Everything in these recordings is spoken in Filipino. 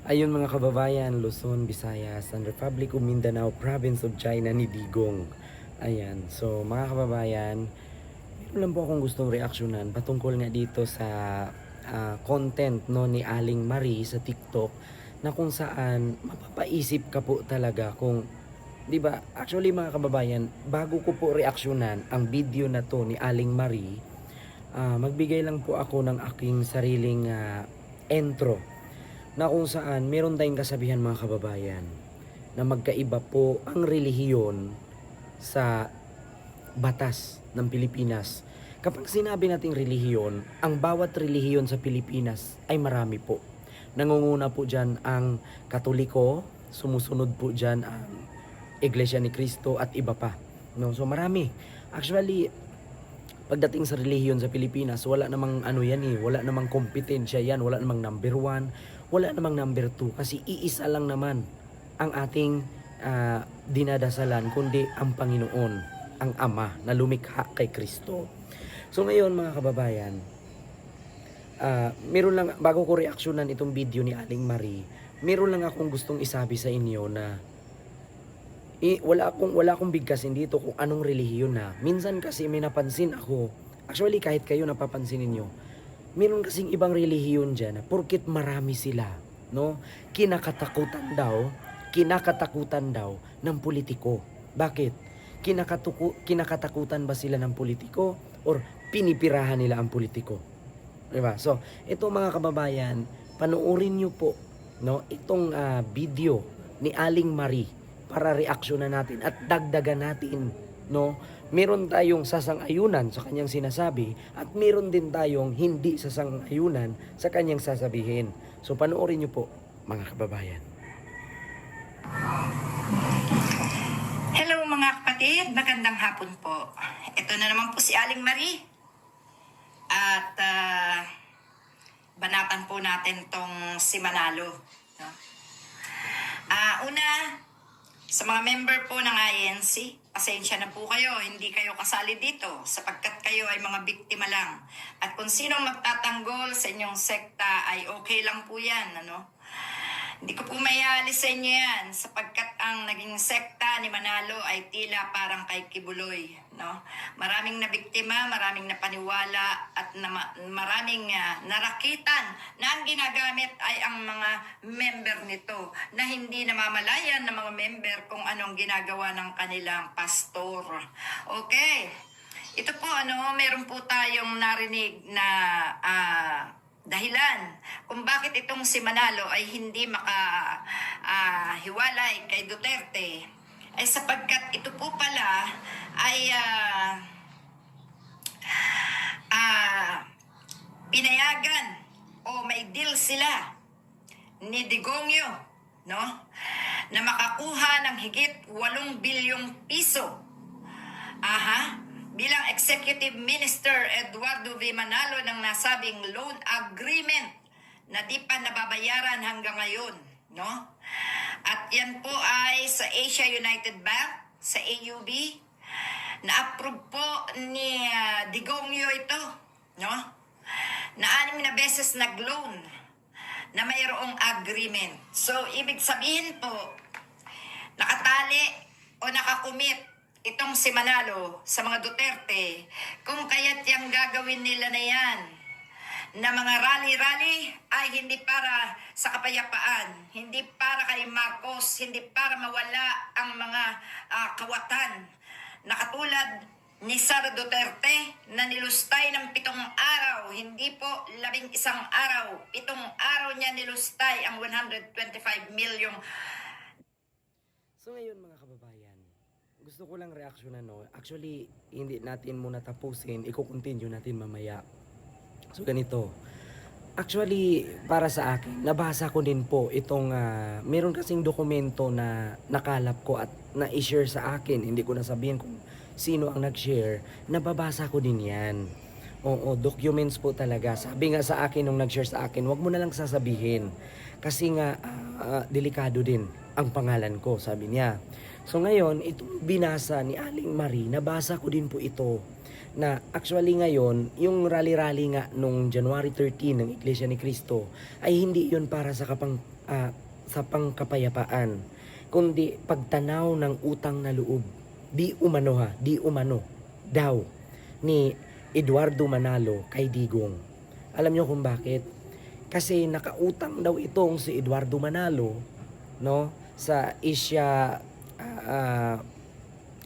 Ayun mga kababayan, Luzon, Visayas, and Republic of Mindanao, Province of China ni Digong. Ayan, so mga kababayan, meron lang po akong gustong reaksyonan patungkol nga dito sa content no ni Aling Marie sa TikTok na kung saan mapapaisip ka po talaga kung 'di ba? Actually mga kababayan, bago ko po reaksyonan ang video na to ni Aling Marie, magbigay lang po ako ng aking sariling intro na kung saan meron tayong kasabihan mga kababayan na magkaiba po ang relihiyon sa batas ng Pilipinas. Kapag sinabi nating relihiyon, ang bawat relihiyon sa Pilipinas ay marami po. Nangunguna po dyan ang Katoliko, sumusunod po dyan ang Iglesia ni Cristo at iba pa. No? So marami. Actually, pagdating sa relihiyon sa Pilipinas, wala namang ano yan wala namang kompetensya yan, wala namang number 1, wala namang number 2, kasi iisa lang naman ang ating dinadasalan, kundi ang Panginoon, ang Ama na lumikha kay Kristo. So ngayon mga kababayan, meron lang, bago ko reaksyonan itong video ni Aling Marie, meron lang akong gustong isabi sa inyo na wala akong bigkasin dito kung anong relihiyon na. Minsan kasi may napansin ako, actually kahit kayo napapansin ninyo, meron kasing ibang relihiyon dyan na porket marami sila, no? Kinakatakutan daw ng politiko. Bakit? Kinakatakutan ba sila ng politiko or pinipirahan nila ang politiko? Diba? So, ito mga kababayan, panoorin nyo po, no, itong video ni Aling Marie para reaksyonan natin at dagdagan natin, no? Meron tayong sasang-ayunan sa kanyang sinasabi at meron din tayong hindi sasang-ayunan sa kanyang sasabihin. So panoorin niyo po mga kababayan. Hello mga kapatid, magandang hapon po. Ito na naman po si Aling Marie. At banatan po natin tong si Manalo. No? Una, sa mga member po ng INC, pasensya na po kayo, hindi kayo kasali dito sapagkat kayo ay mga biktima lang. At kung sinong magtatanggol sa inyong sekta ay okay lang po yan, ano? Hindi ko po mayaalis sa inyo yan sapagkat ang naging sekta ni Manalo ay tila parang kay Kibuloy, no? Maraming nabiktima, maraming napaniwala at maraming narakitan na ang ginagamit ay ang mga member nito na hindi namamalayan ng mga member kung anong ginagawa ng kanilang pastor. Okay. Ito po meron po tayong narinig na dahilan kung bakit itong si Manalo ay hindi hiwalay kay Duterte ay sapagkat ito po pala ay pinayagan o may deal sila ni Digongyo, no, na makakuha ng higit 8 bilyong piso bilang Executive Minister Eduardo V. Manalo ng nasabing loan agreement na di pa nababayaran hanggang ngayon, no? At yan po ay sa Asia United Bank, sa AUB, na-approve po ni Digongyo ito, no? Na 6 na beses nag-loan na mayroong agreement. So, ibig sabihin po, nakatali o nakakumit itong si Manalo sa mga Duterte kung kaya't yung gagawin nila na yan na mga rally-rally ay hindi para sa kapayapaan, hindi para kay Marcos, hindi para mawala ang mga kawatan na katulad ni Sara Duterte na nilustay ng 7 araw, hindi po 11 araw, 7 araw niya nilustay ang 125 milyong. So ngayon mga kababayan, gusto ko lang reaksyonan, no? Actually, hindi natin muna tapusin, i-continue natin mamaya. So ganito, actually para sa akin, nabasa ko din po itong meron kasing dokumento na nakalap ko at na-share sa akin, hindi ko nasabihin kung sino ang nag-share, nababasa ko din yan. Oo, documents po talaga. Sabi nga sa akin nung nag-share sa akin, wag mo na lang sasabihin kasi nga delikado din ang pangalan ko, sabi niya. So ngayon, itong binasa ni Aling Marie, nabasa ko din po ito. na actually ngayon, yung rally-rally nga nung January 13 ng Iglesia ni Cristo ay hindi yun para sa pangkapayapaan, kundi pagtanaw ng utang na loob. Di umano daw ni Eduardo Manalo kay Digong. Alam nyo kung bakit? Kasi nakautang daw itong si Eduardo Manalo, no, sa Asia,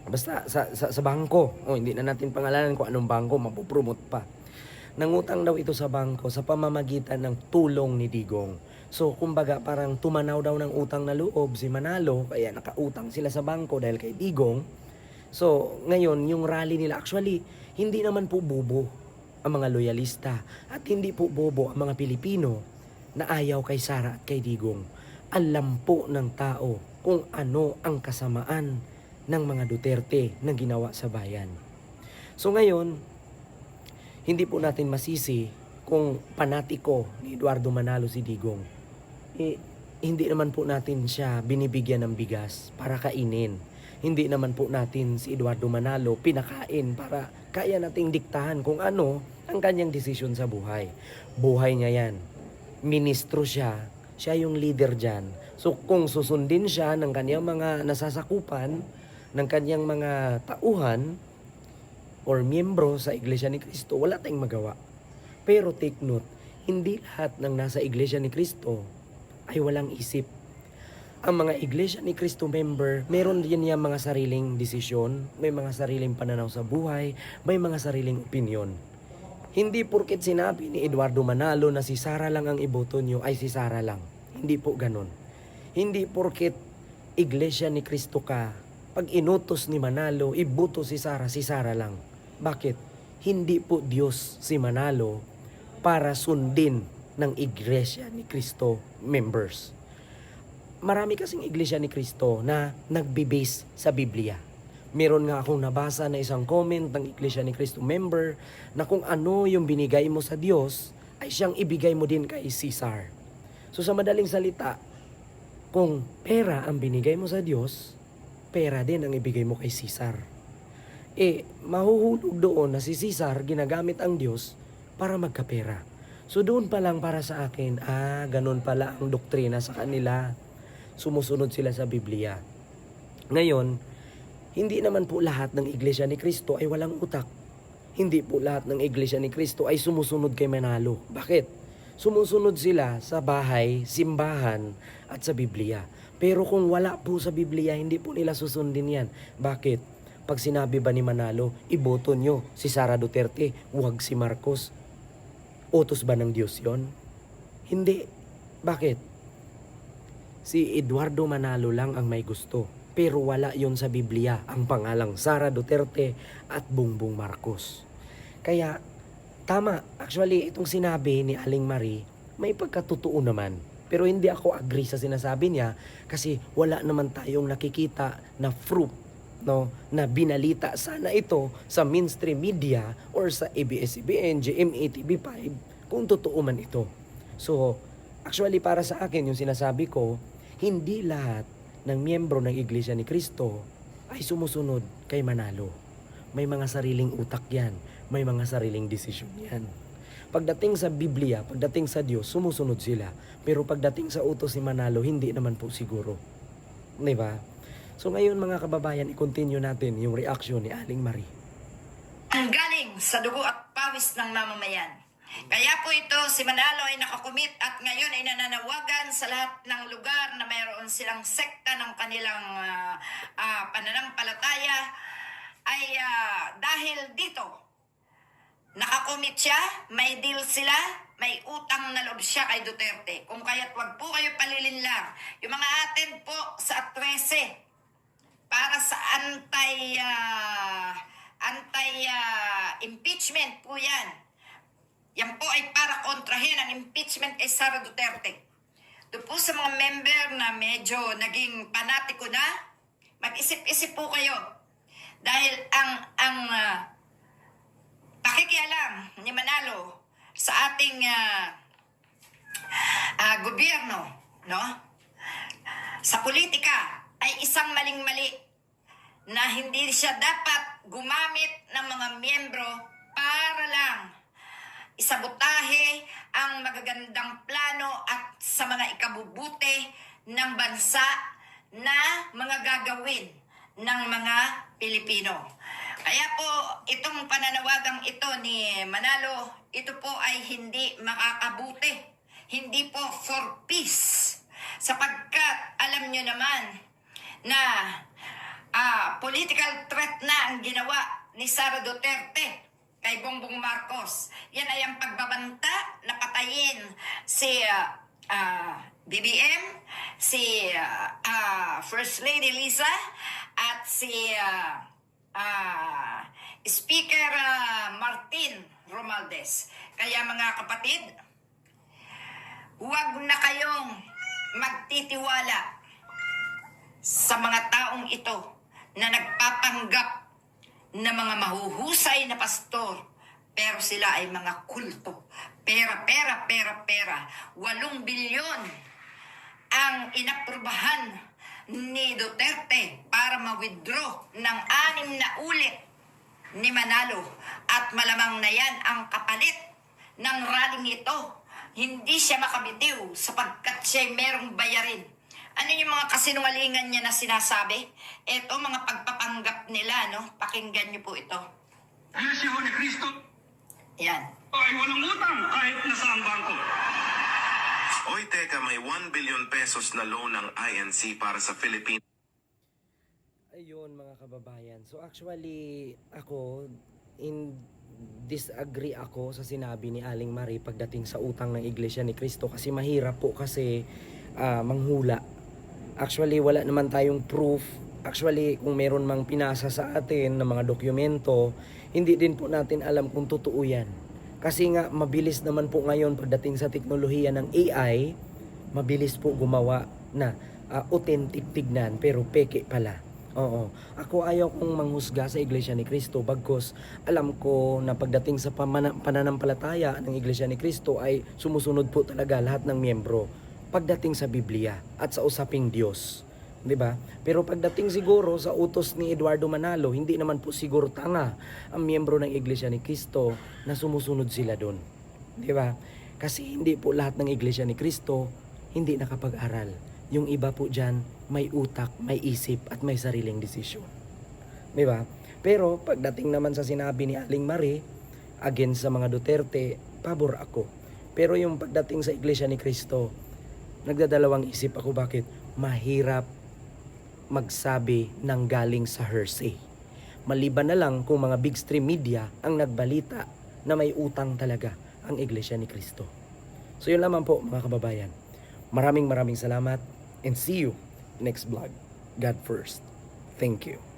basta sa bangko. Hindi na natin pangalanan kung anong bangko, mapopromote pa. Nangutang daw ito sa bangko sa pamamagitan ng tulong ni Digong. So, kumbaga parang tumanaw daw ng utang na loob si Manalo, kaya nakautang sila sa bangko dahil kay Digong. So, ngayon, yung rally nila, actually, hindi naman po bobo ang mga loyalista at hindi po bobo ang mga Pilipino na ayaw kay Sara at kay Digong. Alam po ng tao kung ano ang kasamaan ng mga Duterte na ginawa sa bayan. So ngayon, hindi po natin masisi kung panatiko ni Eduardo Manalo si Digong. Hindi naman po natin siya binibigyan ng bigas para kainin. Hindi naman po natin si Eduardo Manalo pinakain para kaya nating diktahan kung ano ang kanyang desisyon sa buhay. Buhay niya yan. Ministro siya. Siya yung leader dyan. So kung susundin siya ng kanyang mga nasasakupan, ng kanyang mga tauhan or miyembro sa Iglesia ni Cristo, wala tayong magawa. Pero take note, hindi lahat ng nasa Iglesia ni Cristo ay walang isip. Ang mga Iglesia ni Cristo member, meron din niya mga sariling desisyon, may mga sariling pananaw sa buhay, may mga sariling opinion. Hindi porket sinabi ni Eduardo Manalo na si Sara lang ang iboto nyo, ay si Sara lang. Hindi po ganun. Hindi porket Iglesia ni Cristo ka, pag inutos ni Manalo, iboto si Sara lang. Bakit? Hindi po Diyos si Manalo para sundin ng Iglesia ni Cristo members. Marami kasing Iglesia ni Cristo na nagbe-base sa Biblia. Meron nga akong nabasa na isang comment ng Iglesia ni Cristo member na kung ano yung binigay mo sa Diyos ay siyang ibigay mo din kay Caesar. So sa madaling salita, kung pera ang binigay mo sa Diyos, pera din ang ibigay mo kay Caesar. Mahuhulog doon na si Caesar ginagamit ang Diyos para magkapera. So doon pa lang para sa akin, ganun pala ang doktrina sa kanila. Sumusunod sila sa Biblia. Ngayon, hindi naman po lahat ng Iglesia ni Cristo ay walang utak. Hindi po lahat ng Iglesia ni Cristo ay sumusunod kay Manalo. Bakit? Sumusunod sila sa bahay, simbahan at sa Biblia. Pero kung wala po sa Biblia, hindi po nila susundin yan. Bakit? Pag sinabi ba ni Manalo, iboto nyo si Sara Duterte, huwag si Marcos. Utos ba ng Diyos yon? Hindi. Bakit? Si Eduardo Manalo lang ang may gusto. Pero wala yon sa Biblia ang pangalang Sara Duterte at Bongbong Marcos. Kaya, tama. Actually, itong sinabi ni Aling Marie, may pagkatotoo naman. Pero hindi ako agree sa sinasabi niya kasi wala naman tayong nakikita na proof, no, na binalita sana ito sa mainstream media or sa ABS-CBN, GMA, TV5 kung totoo man ito. So, actually para sa akin yung sinasabi ko, hindi lahat ng miyembro ng Iglesia ni Cristo ay sumusunod kay Manalo. May mga sariling utak yan, may mga sariling desisyon yan. Pagdating sa Biblia, pagdating sa Diyos, sumusunod sila. Pero pagdating sa utos ni Manalo, hindi naman po siguro. Diba? So ngayon mga kababayan, i-continue natin yung reaction ni Aling Marie. Ang galing sa dugo at pawis ng mamamayan. Kaya po ito, si Manalo ay nakakumit at ngayon ay nananawagan sa lahat ng lugar na mayroon silang sekta ng kanilang pananampalataya ay dahil dito, nakakumit siya, may deal sila, may utang na loob siya kay Duterte. Kung kaya't wag po kayo palilinlang. Yung mga atin po sa 13 para sa anti-impeachment po yan. Yan po ay para kontrahin ang impeachment kay Sara Duterte. Doon po sa mga member na medyo naging panatiko na, mag-isip-isip po kayo. Dahil ang pakikialam ni Manalo sa ating gobyerno, no? Sa politika ay isang maling-mali na hindi siya dapat gumamit ng mga miyembro para lang isabotahe ang magagandang plano at sa mga ikabubuti ng bansa na mga gagawin ng mga Pilipino. Kaya po, itong pananawagang ito ni Manalo, ito po ay hindi makakabuti. Hindi po for peace. Sapagkat alam nyo naman na political threat na ang ginawa ni Sara Duterte kay Bongbong Marcos. Yan ay ang pagbabanta na patayin si BBM, si First Lady Liza, at si Speaker Martin Romualdez. Kaya mga kapatid, huwag na kayong magtitiwala sa mga taong ito na nagpapanggap na mga mahuhusay na pastor, pero sila ay mga kulto. Pera, pera, pera, pera. 8 bilyon ang inaprubahan ni Duterte para ma-withdraw ng 6 na ulit ni Manalo. At malamang na yan ang kapalit ng rallying ito. Hindi siya makabitiw sapagkat siya'y merong bayarin. Ano yung mga kasinungalingan niya na sinasabi? Ito mga pagpapanggap nila, no? Pakinggan niyo po ito. Iglesia ni Cristo Yan. ay walang utang kahit nasaan bangko. Oy, teka, may 1 billion pesos na loan ng INC para sa Philippines. Ayun mga kababayan. So actually ako disagree ako sa sinabi ni Aling Marie pagdating sa utang ng Iglesia ni Cristo kasi mahirap po kasi manghula. Actually wala naman tayong proof. Actually kung meron mang pinasa sa atin ng mga dokumento, hindi din po natin alam kung totoo yan. Kasi nga mabilis naman po ngayon pagdating sa teknolohiya ng AI, mabilis po gumawa na authentic tignan pero peke pala. Oo. Ako ayaw kong manghusga sa Iglesia ni Cristo bagkus alam ko na pagdating sa pananampalataya ng Iglesia ni Cristo ay sumusunod po talaga lahat ng miyembro pagdating sa Biblia at sa usaping Diyos. 'Di ba? Pero pagdating siguro sa utos ni Eduardo Manalo, hindi naman po siguro tanga ang miyembro ng Iglesia ni Cristo na sumusunod sila doon. 'Di ba? Kasi hindi po lahat ng Iglesia ni Cristo hindi nakapag-aral. Yung iba po diyan may utak, may isip at may sariling desisyon. 'Di ba? Pero pagdating naman sa sinabi ni Aling Marie against sa mga Duterte, pabor ako. Pero yung pagdating sa Iglesia ni Cristo, nagdadalawang isip ako bakit mahirap magsabi ng galing sa hearsay. Maliban na lang kung mga big stream media ang nagbalita na may utang talaga ang Iglesia ni Cristo. So yun lamang po mga kababayan. Maraming salamat and see you next vlog. God first. Thank you.